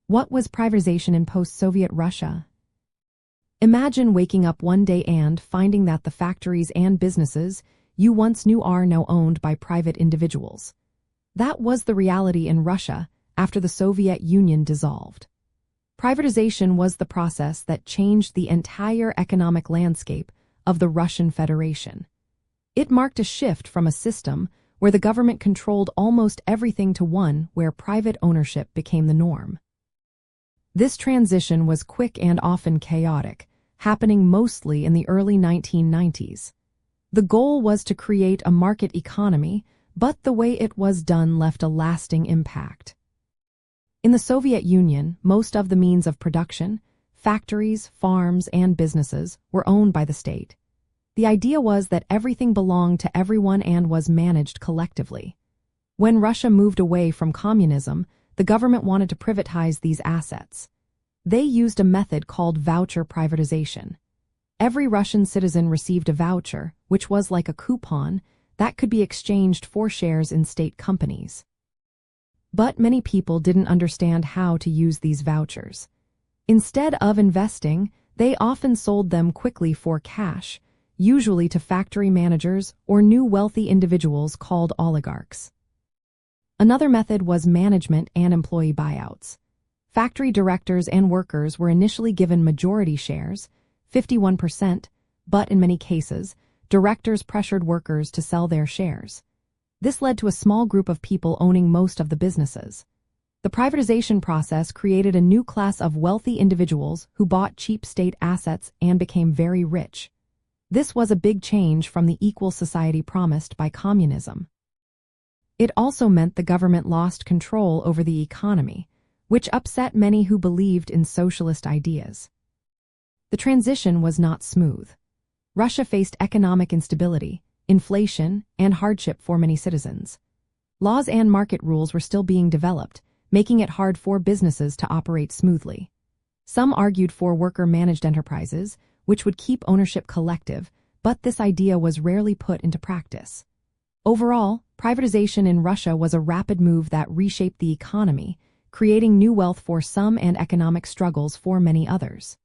What was privatization in post-Soviet Russia? Imagine waking up one day and finding that the factories and businesses you once knew are now owned by private individuals. That was the reality in Russia after the Soviet Union dissolved. Privatization was the process that changed the entire economic landscape of the Russian Federation. It marked a shift from a system where the government controlled almost everything to one where private ownership became the norm. This transition was quick and often chaotic, happening mostly in the early 1990s. The goal was to create a market economy, but the way it was done left a lasting impact. In the Soviet Union, most of the means of production, factories, farms, and businesses were owned by the state. The idea was that everything belonged to everyone and was managed collectively. When Russia moved away from communism, the government wanted to privatize these assets. They used a method called voucher privatization. Every Russian citizen received a voucher, which was like a coupon, that could be exchanged for shares in state companies. But many people didn't understand how to use these vouchers. Instead of investing, they often sold them quickly for cash, usually to factory managers or new wealthy individuals called oligarchs. Another method was management and employee buyouts. Factory directors and workers were initially given majority shares, 51%, but in many cases, directors pressured workers to sell their shares. This led to a small group of people owning most of the businesses. The privatization process created a new class of wealthy individuals who bought cheap state assets and became very rich. This was a big change from the equal society promised by communism. It also meant the government lost control over the economy, which upset many who believed in socialist ideas. The transition was not smooth. Russia faced economic instability, inflation, and hardship for many citizens. Laws and market rules were still being developed, making it hard for businesses to operate smoothly. Some argued for worker-managed enterprises, which would keep ownership collective, but this idea was rarely put into practice. Overall, privatization in Russia was a rapid move that reshaped the economy, creating new wealth for some and economic struggles for many others.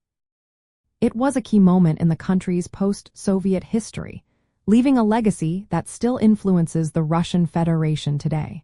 It was a key moment in the country's post-Soviet history, leaving a legacy that still influences the Russian Federation today.